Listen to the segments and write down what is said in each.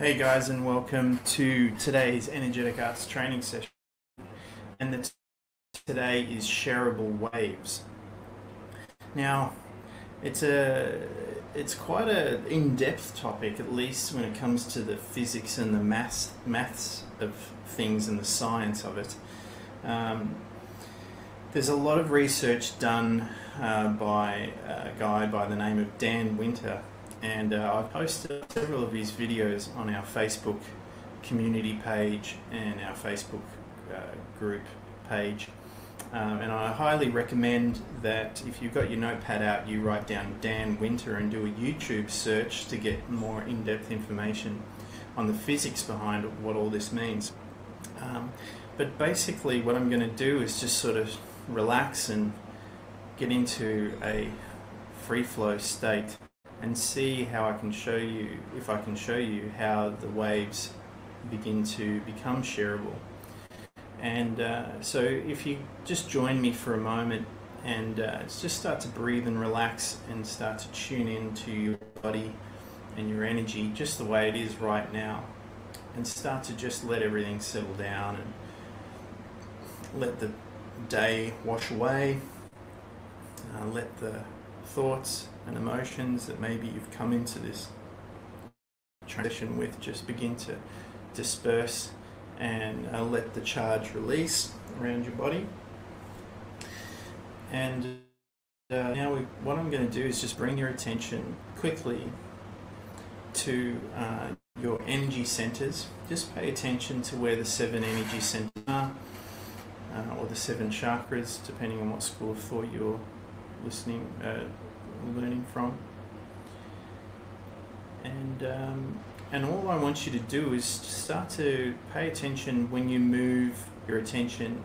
Hey guys, and welcome to today's Energetic Arts training session. And today is Shareable Waves. Now, it's quite an in-depth topic, at least when it comes to the physics and the maths of things and the science of it. There's a lot of research done by a guy by the name of Dan Winter. And I've posted several of his videos on our Facebook community page and our Facebook group page. And I highly recommend that if you've got your notepad out, you write down Dan Winter and do a YouTube search to get more in-depth information on the physics behind what all this means. But basically what I'm going to do is just sort of relax and get into a free flow state and see how I can show you, if I can show you how the waves begin to become shareable. And so if you just join me for a moment and just start to breathe and relax and start to tune into your body and your energy just the way it is right now, and start to just let everything settle down and let the day wash away, let the thoughts and emotions that maybe you've come into this transition with just begin to disperse, and let the charge release around your body. And now what I'm going to do is just bring your attention quickly to your energy centers. Just pay attention to where the 7 energy centers are, or the 7 chakras, depending on what school of thought you're learning from. And all I want you to do is start to pay attention when you move your attention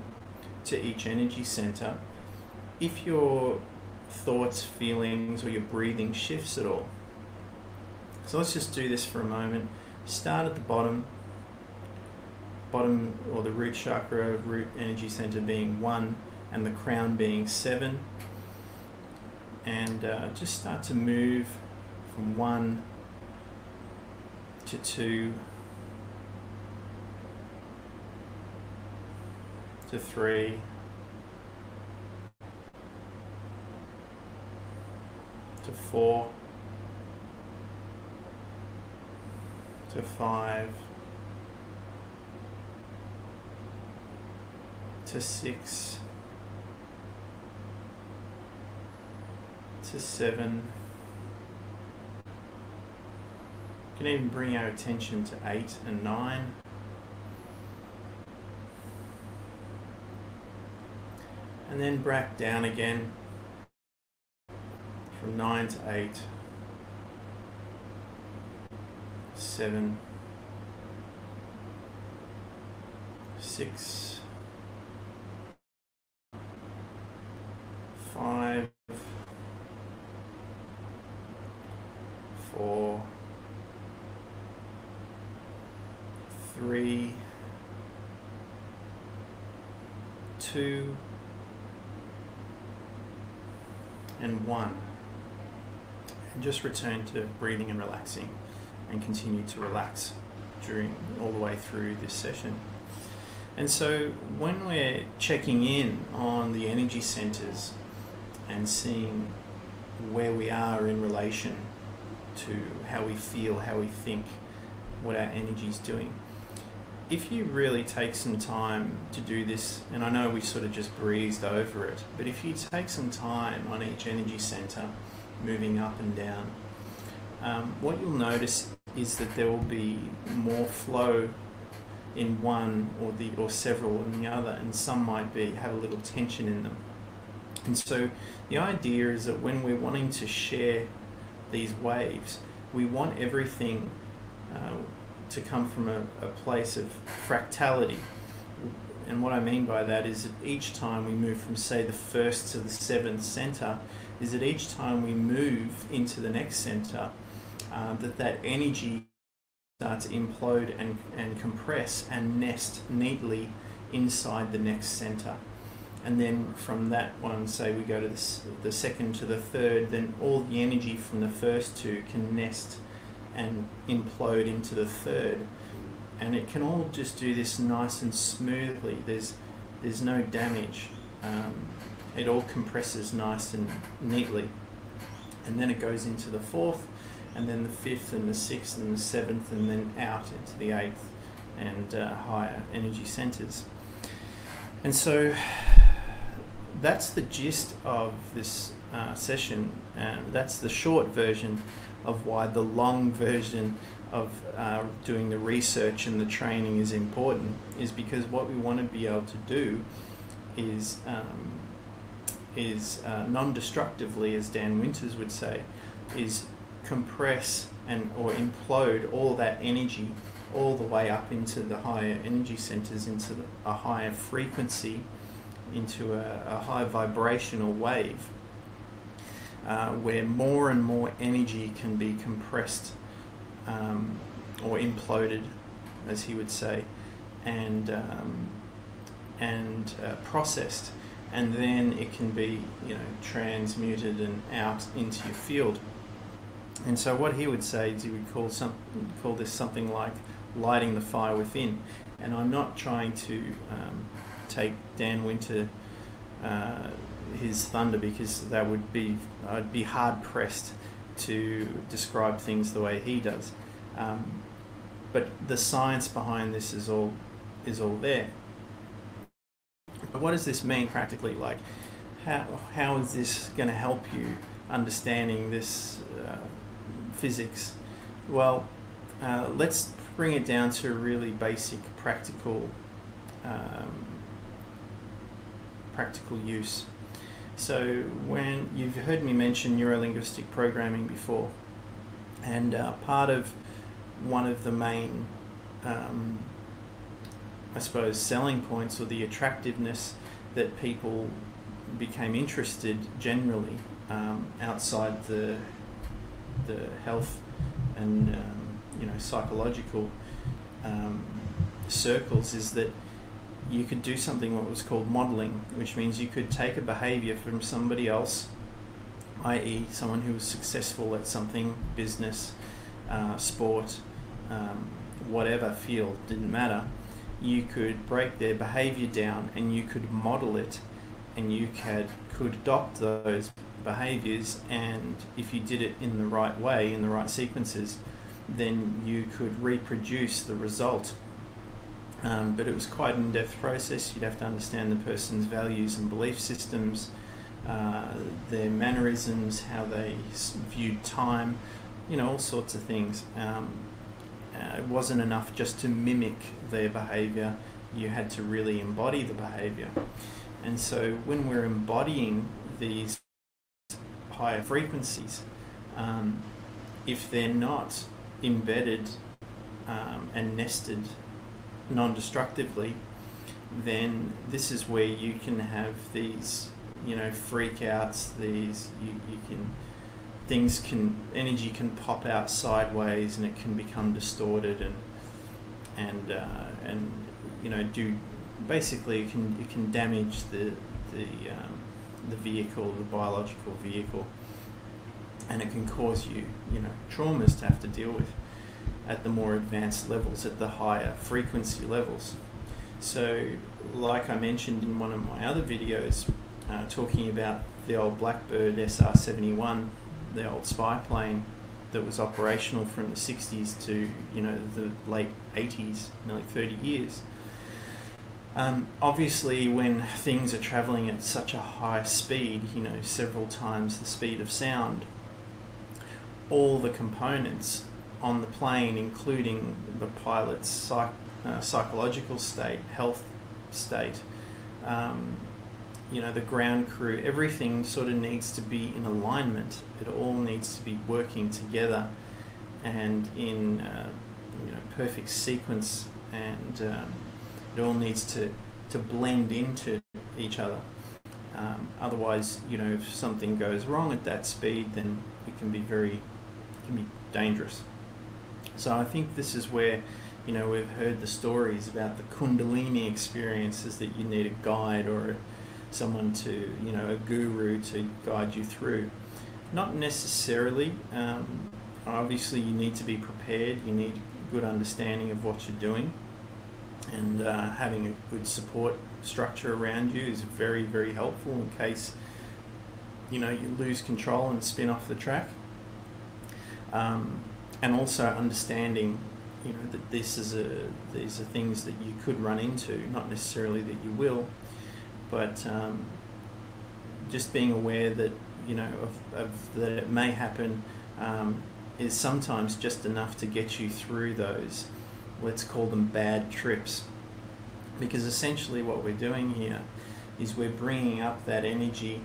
to each energy center, if your thoughts, feelings, or your breathing shifts at all. So let's just do this for a moment. Start at the bottom, or the root chakra, root energy center being 1 and the crown being 7. And just start to move from 1 to 2 to 3 to 4 to 5 to 6 to 7. You can even bring our attention to 8 and 9. And then back down again from 9 to 8, 7, 6, 5, 4, 3, 2, and 1. And just return to breathing and relaxing, and continue to relax during all the way through this session. And so when we're checking in on the energy centers and seeing where we are in relation to how we feel, how we think, what our energy is doing, if you really take some time to do this, and I know we sort of just breezed over it, but if you take some time on each energy center, moving up and down, what you'll notice is that there will be more flow in one or several in the other, and some might have a little tension in them. And so the idea is that when we're wanting to share these waves, we want everything to come from a place of fractality. And what I mean by that is that each time we move from, say, the 1st to the 7th center, is that each time we move into the next center, that energy starts to implode and compress and nest neatly inside the next center. And then from that one, say we go to the 2nd to the 3rd, then all the energy from the first two can nest and implode into the third. And it can all just do this nice and smoothly. There's no damage. It all compresses nice and neatly. And then it goes into the fourth, and then the fifth, and the sixth, and the seventh, and then out into the eighth and higher energy centers. And so that's the gist of this session. That's the short version of why the long version of doing the research and the training is important, is because what we want to be able to do is non-destructively, as Dan Winters would say, is compress or implode all that energy all the way up into the higher energy centers, into a higher frequency, into a high vibrational wave, where more and more energy can be compressed or imploded, as he would say, and processed, and then it can be, transmuted and out into your field. And so what he would say is he would call this something like lighting the fire within. And I'm not trying to take Dan Winter his thunder, because I'd be hard pressed to describe things the way he does. But the science behind this is all there. But what does this mean practically? Like, how is this going to help you understanding this physics? Well, let's bring it down to a really basic practical use. So when you've heard me mention neurolinguistic programming before, and part of one of the main I suppose selling points, or the attractiveness that people became interested generally outside the health and psychological circles, is that you could do something what was called modeling, which means you could take a behavior from somebody else, i.e. someone who was successful at something, business, sport, whatever field, didn't matter. You could break their behavior down and you could model it, and you could adopt those behaviors, and if you did it in the right way, in the right sequences, then you could reproduce the result. But it was quite an in-depth process. You'd have to understand the person's values and belief systems, their mannerisms, how they viewed time, all sorts of things. It wasn't enough just to mimic their behavior. You had to really embody the behavior. And so when we're embodying these higher frequencies, if they're not embedded and nested non-destructively, then this is where you can have these, freak outs, energy can pop out sideways, and it can become distorted, and basically it can damage the vehicle, the biological vehicle, and it can cause you, traumas to have to deal with at the more advanced levels, at the higher frequency levels. So, like I mentioned in one of my other videos, talking about the old Blackbird SR-71, the old spy plane that was operational from the 60s to the late 80s, nearly 30 years. Obviously, when things are traveling at such a high speed, several times the speed of sound, all the components on the plane, including the pilot's psychological state, health state, the ground crew, everything sort of needs to be in alignment. It all needs to be working together and in perfect sequence, and it all needs to blend into each other. Otherwise, if something goes wrong at that speed, then it can be dangerous. So I think this is where, we've heard the stories about the Kundalini experiences, that you need a guide or someone to, a guru to guide you through. Not necessarily. obviously you need to be prepared, you need good understanding of what you're doing, and having a good support structure around you is very, very helpful in case you lose control and spin off the track. And also understanding that these are things that you could run into, not necessarily that you will, but just being aware that that it may happen is sometimes just enough to get you through those, let's call them bad trips. Because essentially what we're doing here is we're bringing up that energy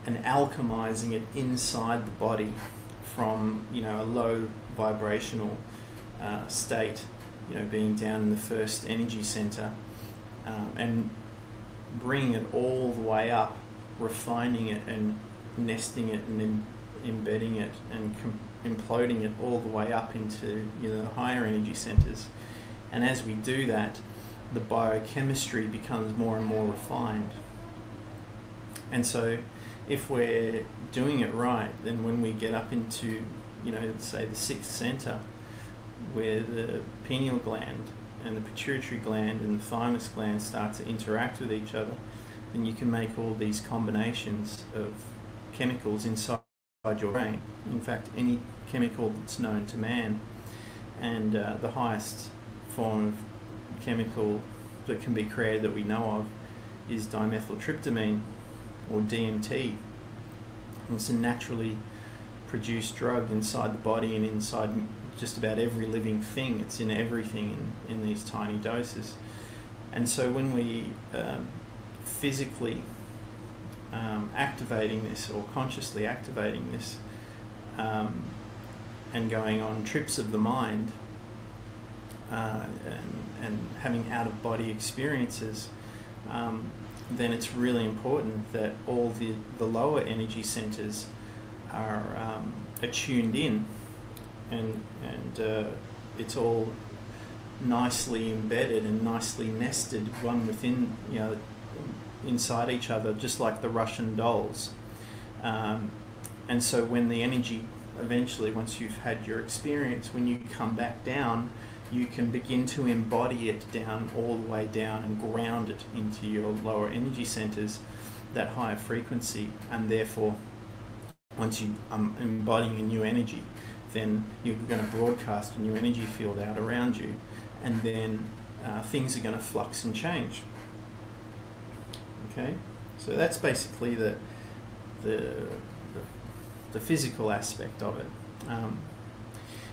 and alchemizing it inside the body from a low vibrational state, being down in the first energy center, and bringing it all the way up, refining it and nesting it and embedding it and imploding it all the way up into the higher energy centers. And as we do that, the biochemistry becomes more and more refined. And so if we're doing it right, then when we get up into say the sixth center, where the pineal gland and the pituitary gland and the thymus gland start to interact with each other, then you can make all these combinations of chemicals inside your brain. In fact, any chemical that's known to man, and the highest form of chemical that can be created that we know of is dimethyltryptamine, or DMT. It's a naturally produced drug inside the body and inside just about every living thing. It's in everything in these tiny doses. And so when we physically activating this, or consciously activating this, and going on trips of the mind, and having out-of-body experiences, then it's really important that all the lower energy centers are tuned in, and it's all nicely embedded and nicely nested, one within, inside each other, just like the Russian dolls. And so when the energy eventually, once you've had your experience, when you come back down, you can begin to embody it down, all the way down, and ground it into your lower energy centers, that higher frequency. And therefore, once you embodying a new energy, then you're going to broadcast a new energy field out around you, and then things are going to flux and change. Okay, so that's basically the physical aspect of it.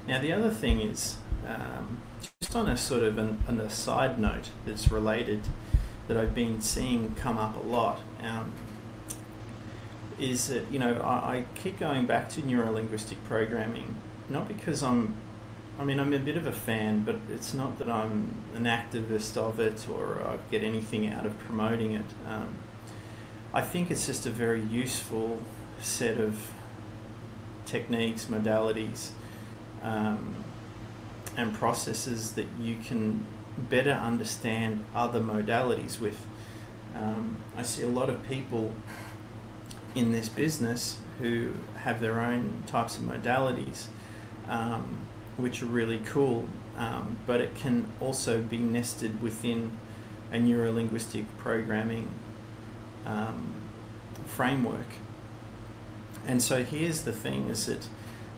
Now the other thing is, just on a sort of on a side note that's related, that I've been seeing come up a lot, is that I keep going back to neuro-linguistic programming, not because I'm a bit of a fan, but it's not that I'm an activist of it or I get anything out of promoting it. I think it's just a very useful set of techniques, modalities, and processes that you can better understand other modalities with. I see a lot of people in this business who have their own types of modalities, which are really cool, but it can also be nested within a neuro-linguistic programming framework. And so here's the thing, is that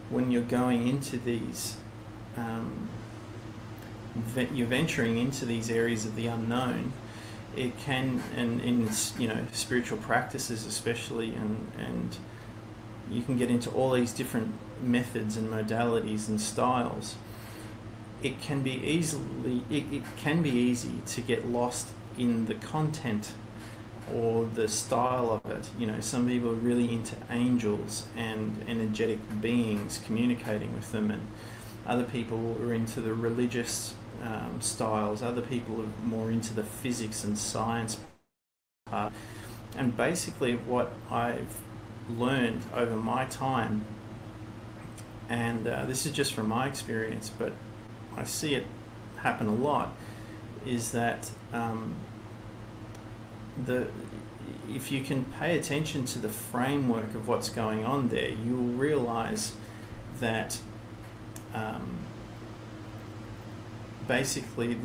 when you're going into these, you're venturing into these areas of the unknown, it can, and in spiritual practices especially, and you can get into all these different methods and modalities and styles. It can be easy to get lost in the content or the style of it. Some people are really into angels and energetic beings, communicating with them, and other people are into the religious styles. Other people are more into the physics and science part. And basically what I've learned over my time, and this is just from my experience, but I see it happen a lot, is that if you can pay attention to the framework of what's going on there, you'll realize that basically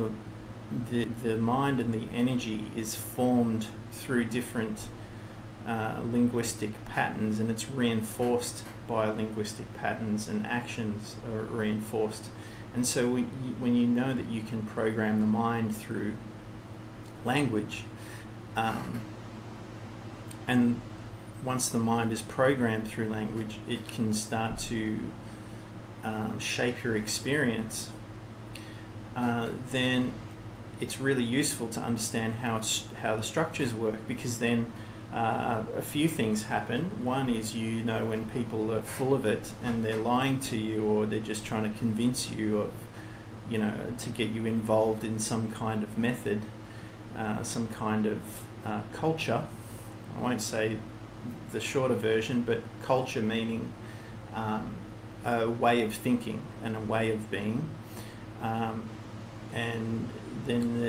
the mind and the energy is formed through different linguistic patterns, and it's reinforced by linguistic patterns, and actions are reinforced. And so when you know that you can program the mind through language, and once the mind is programmed through language, it can start to shape your experience, then it's really useful to understand how the structures work, because then a few things happen. One is, when people are full of it and they're lying to you, or they're just trying to convince you of, to get you involved in some kind of method, some kind of culture. I won't say the shorter version, but culture meaning a way of thinking and a way of being. And then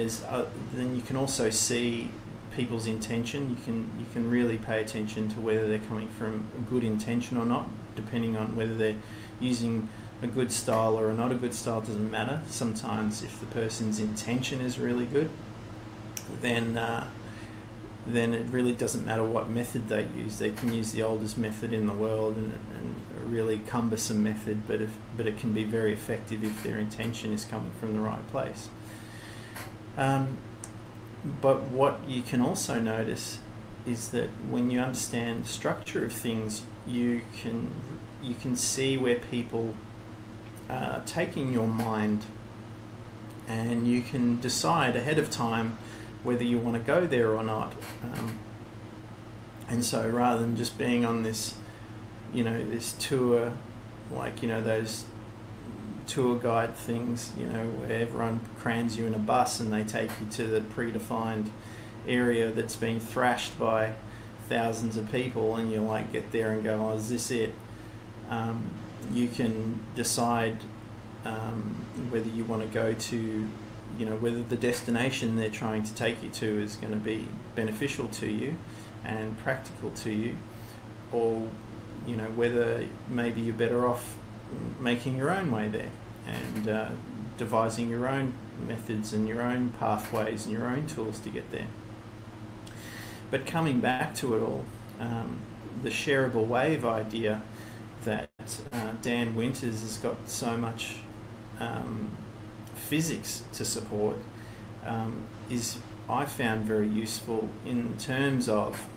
then you can also see people's intention. You can really pay attention to whether they're coming from a good intention or not, depending on whether they're using a good style or not a good style. Doesn't matter. Sometimes if the person's intention is really good, then it really doesn't matter what method they use. They can use the oldest method in the world and a really cumbersome method, but it can be very effective if their intention is coming from the right place. But what you can also notice is that when you understand the structure of things, you can see where people are taking your mind, and you can decide ahead of time whether you want to go there or not. And so rather than just being on this, this tour, like, those tour guide things, where everyone crams you in a bus and they take you to the predefined area that's been thrashed by thousands of people, and you get there and go, oh, is this it? You can decide whether you want to go to, whether the destination they're trying to take you to is going to be beneficial to you and practical to you, or whether maybe you're better off making your own way there and devising your own methods and your own pathways and your own tools to get there. But coming back to it all, the shareable wave idea that Dan Winters has got so much physics to support is, I found, very useful in terms of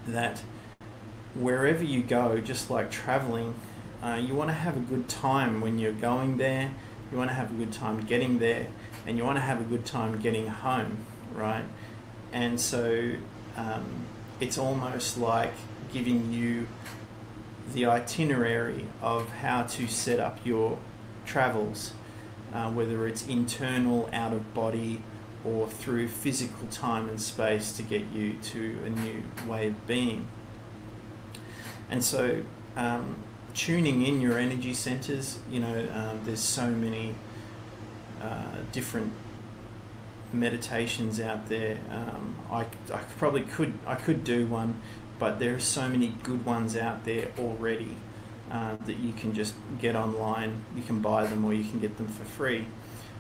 that wherever you go, just like traveling, you want to have a good time when you're going there, you want to have a good time getting there, and you want to have a good time getting home, right? And so it's almost like giving you the itinerary of how to set up your travels, whether it's internal, out of body, or through physical time and space to get you to a new way of being. And so tuning in your energy centers, there's so many different meditations out there. I could do one, but there are so many good ones out there already that you can just get online. You can buy them, or you can get them for free.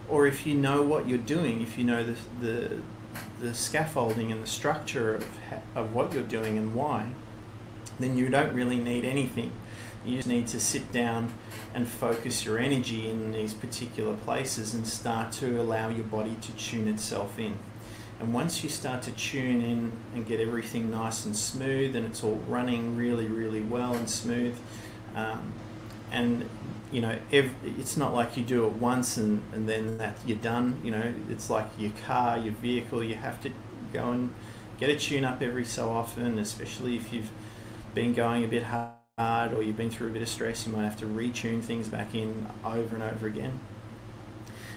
Or if you know what you're doing, if you know the scaffolding and the structure of what you're doing and why, then you don't really need anything. You just need to sit down and focus your energy in these particular places and start to allow your body to tune itself in. And once you start to tune in and get everything nice and smooth, and it's all running really, really well and smooth, and it's not like you do it once and then that you're done. It's like your car, your vehicle. You have to go and get a tune up every so often, especially if you've been going a bit hard or you've been through a bit of stress. You might have to retune things back in over and over again.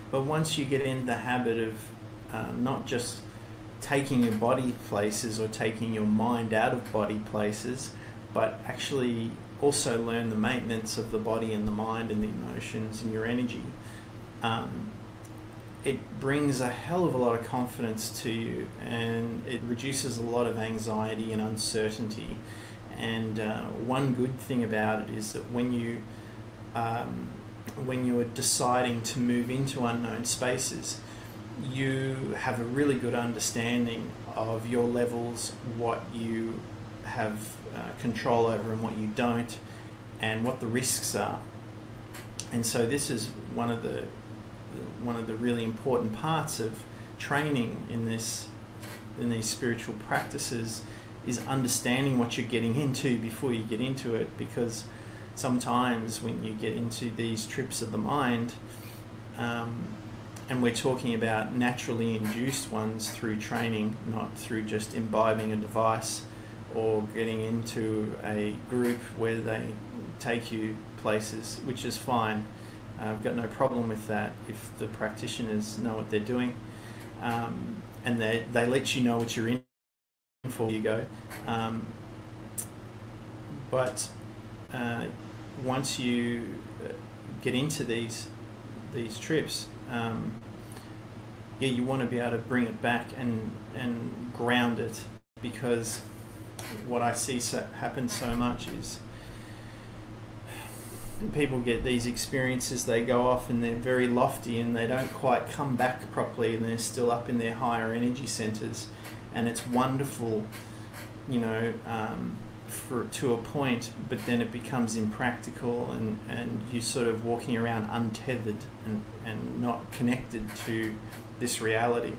But once you get in the habit of not just taking your body places or taking your mind out of body places, but actually also learn the maintenance of the body and the mind and the emotions and your energy, it brings a hell of a lot of confidence to you, and it reduces a lot of anxiety and uncertainty. And one good thing about it is that when you when you're deciding to move into unknown spaces, you have a really good understanding of your levels, what you have control over and what you don't, and what the risks are. And so this is one of the really important parts of training in these spiritual practices, is understanding what you're getting into before you get into it, because sometimes when you get into these trips of the mind, and we're talking about naturally induced ones through training, not through just imbibing a device or getting into a group where they take you places, which is fine. I've got no problem with that if the practitioners know what they're doing, and they let you know what you're in for. You go, but once you get into these trips, you want to be able to bring it back and ground it, because what I see happen so much is people get these experiences, they go off and they're very lofty and they don't quite come back properly, and they're still up in their higher energy centers, and it's wonderful, to a point, but then it becomes impractical, and you're sort of walking around untethered and not connected to this reality.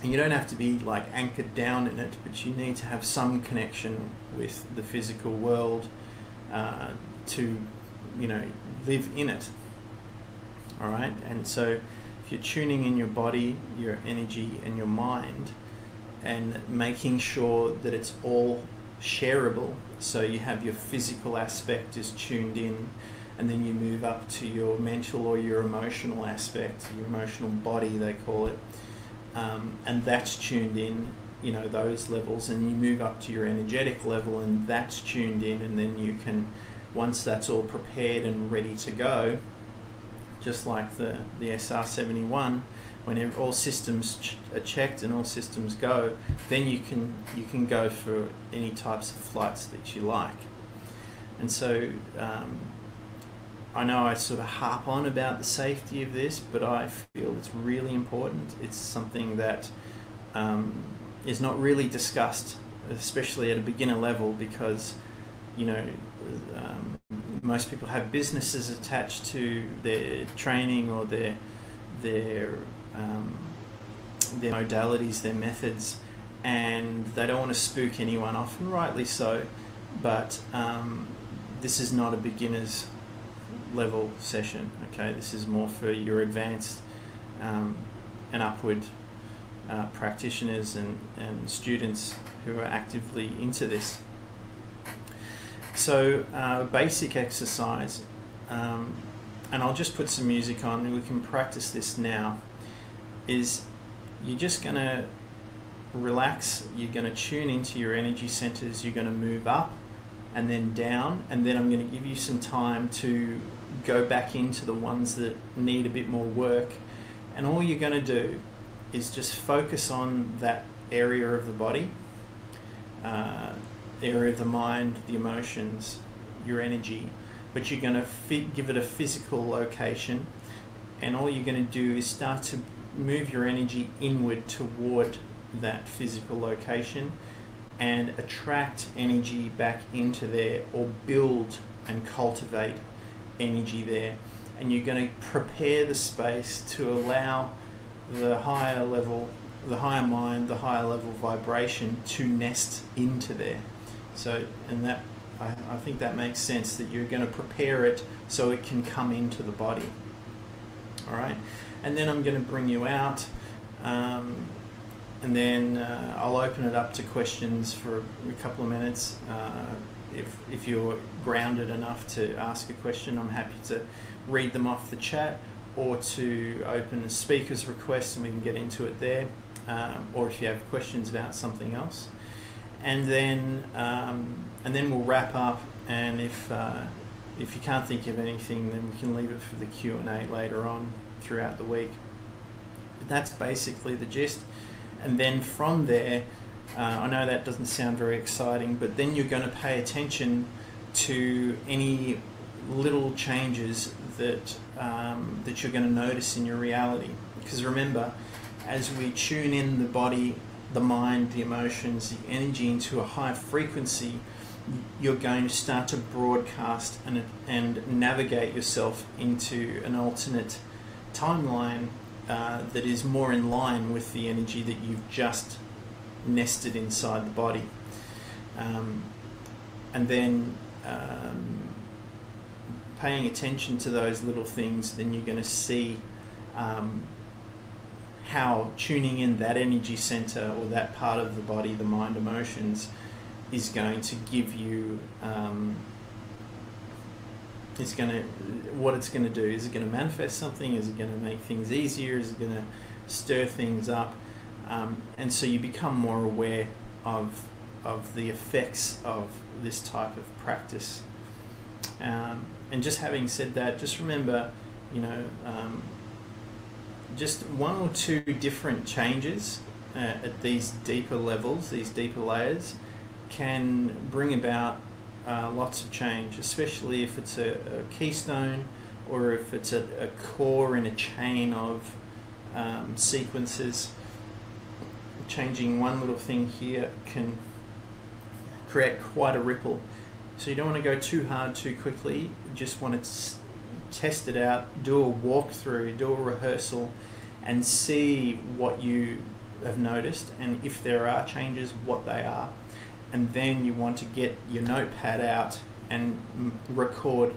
And you don't have to be like anchored down in it, but you need to have some connection with the physical world to live in it. All right, and so if you're tuning in your body, your energy and your mind, and making sure that it's all shareable, so you have your physical aspect is tuned in, and then you move up to your mental or your emotional aspect, your emotional body they call it, and that's tuned in, those levels, and you move up to your energetic level and that's tuned in, and then you can, once that's all prepared and ready to go, just like the SR-71, when all systems are checked and all systems go, then you can go for any types of flights that you like. And so I know I sort of harp on about the safety of this, but I feel it's really important. It's something that is not really discussed, especially at a beginner level, because most people have businesses attached to their training or their modalities, their methods, and they don't want to spook anyone off, and rightly so, but this is not a beginner's level session, okay? This is more for your advanced and upward practitioners and students who are actively into this. So basic exercise, and I'll just put some music on and we can practice this now, is you're just going to relax, you're going to tune into your energy centers, you're going to move up and then down, and then I'm going to give you some time to go back into the ones that need a bit more work, and all you're going to do is just focus on that area of the body, area of the mind, the emotions, your energy, but you're going to give it a physical location, and all you're going to do is start to move your energy inward toward that physical location and attract energy back into there, or build and cultivate energy there. And you're going to prepare the space to allow the higher level, the higher mind, the higher level vibration to nest into there. So, and that, I think that makes sense, that you're going to prepare it so it can come into the body. All right, and then I'm going to bring you out, and then I'll open it up to questions for a couple of minutes. If you're grounded enough to ask a question, I'm happy to read them off the chat, or to open a speaker's request and we can get into it there, or if you have questions about something else. And then we'll wrap up, and if you can't think of anything, then we can leave it for the Q&A later on throughout the week. But that's basically the gist. And then from there, I know that doesn't sound very exciting, but then you're going to pay attention to any little changes that that you're going to notice in your reality. Because remember, as we tune in the body, the mind, the emotions, the energy into a high frequency, you're going to start to broadcast and navigate yourself into an alternate timeline that is more in line with the energy that you've just nested inside the body. And then paying attention to those little things, then you're going to see how tuning in that energy center or that part of the body, the mind, emotions, is going to give you what it's going to do. Is it going to manifest something? Is it going to make things easier? Is it going to stir things up? And so you become more aware of the effects of this type of practice. And just having said that, just remember, just one or two different changes at these deeper levels, these deeper layers, can bring about lots of change, especially if it's a keystone or if it's a core in a chain of sequences. Changing one little thing here can create quite a ripple. So you don't want to go too hard too quickly. You just want to test it out, do a walkthrough, do a rehearsal, and see what you have noticed, and if there are changes, what they are. And then you want to get your notepad out and record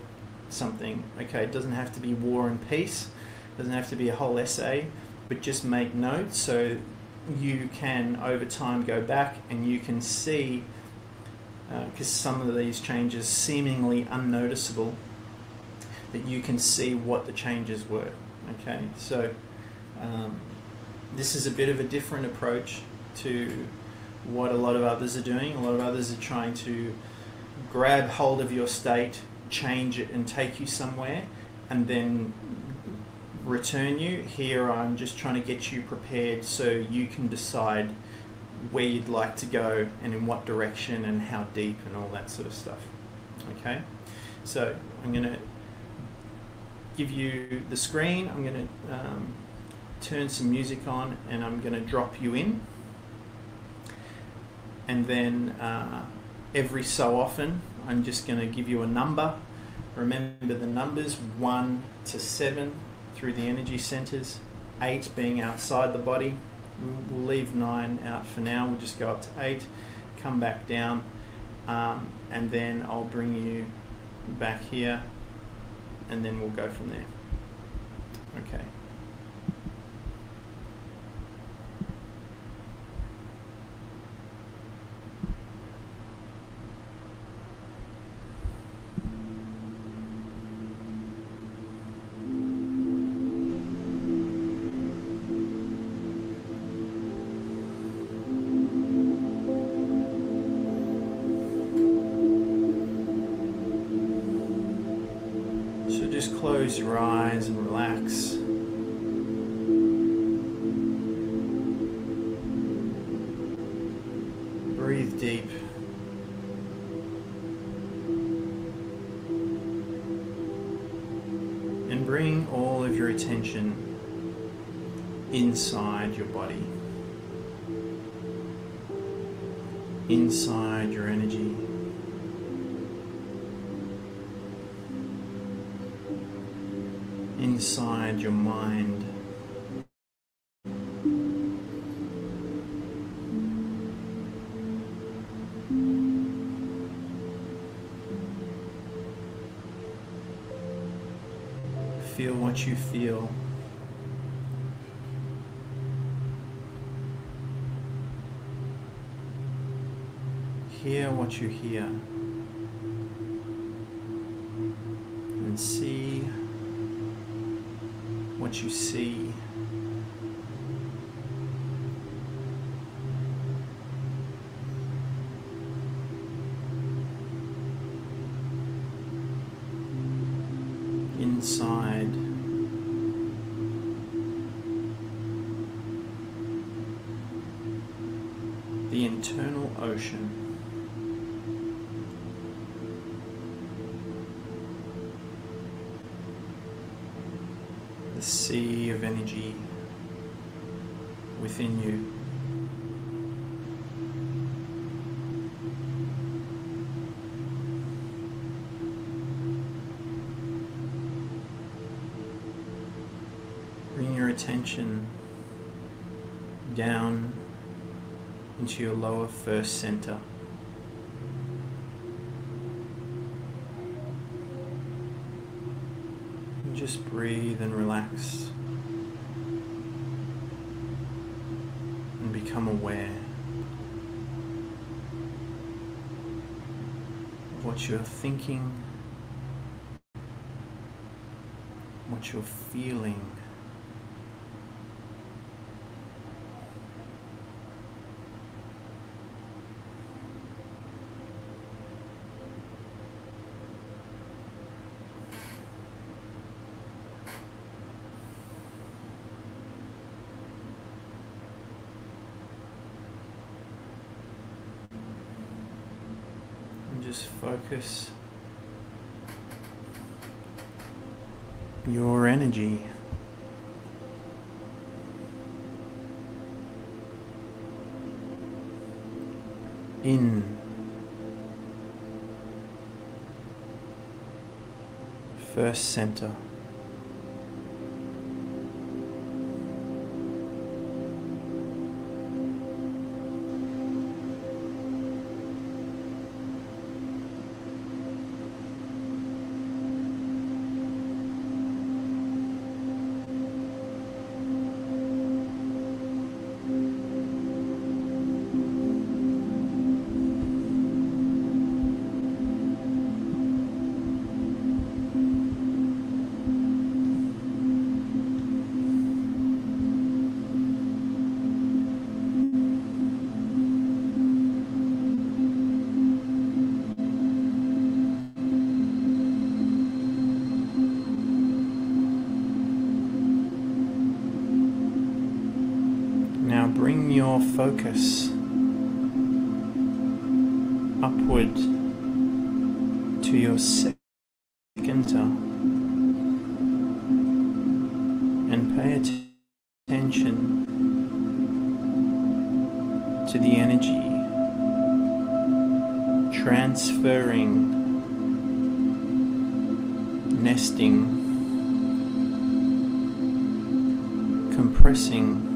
something. Okay, it doesn't have to be War and Peace, it doesn't have to be a whole essay, but just make notes so you can over time go back and you can see, because some of these changes seemingly unnoticeable, that you can see what the changes were. Okay, so this is a bit of a different approach to what a lot of others are doing. A lot of others are trying to grab hold of your state, change it and take you somewhere, and then return you. Here I'm just trying to get you prepared so you can decide where you'd like to go and in what direction and how deep and all that sort of stuff. Okay, so I'm going to give you the screen. I'm going to turn some music on and I'm going to drop you in, and then every so often I'm just going to give you a number. Remember the numbers 1 to 7 through the energy centers, 8 being outside the body. We'll leave 9 out for now. We'll just go up to 8, come back down, and then I'll bring you back here, and then we'll go from there. Okay. Just close your eyes and relax. Breathe deep. And bring all of your attention inside your body, inside your energy. Inside your mind. Feel what you feel. Hear what you hear. And see what you see. Inside the internal ocean. the sea of energy within you. Bring your attention down into your lower first center. And just breathe and relax and become aware of what you're thinking, what you're feeling. Just focus your energy in first center. Now bring your focus upward to your second center and pay attention to the energy transferring, nesting, compressing,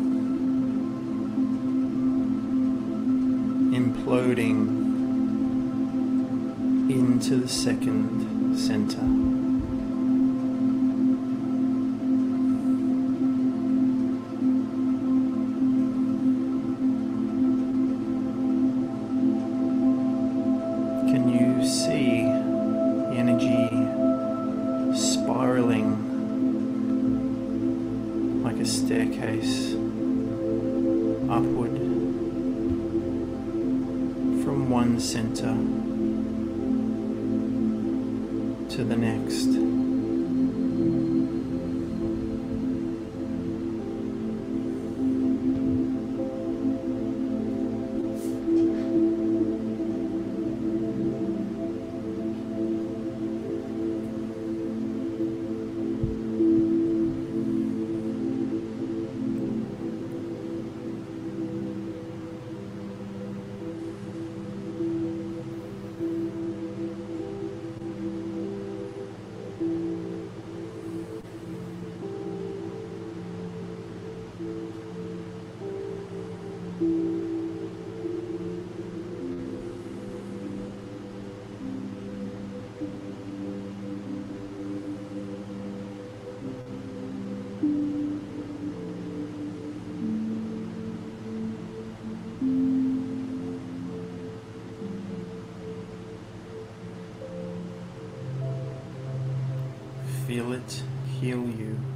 imploding into the second center. Can you see the energy spiraling like a staircase upward from one center to the next? Feel it heal you.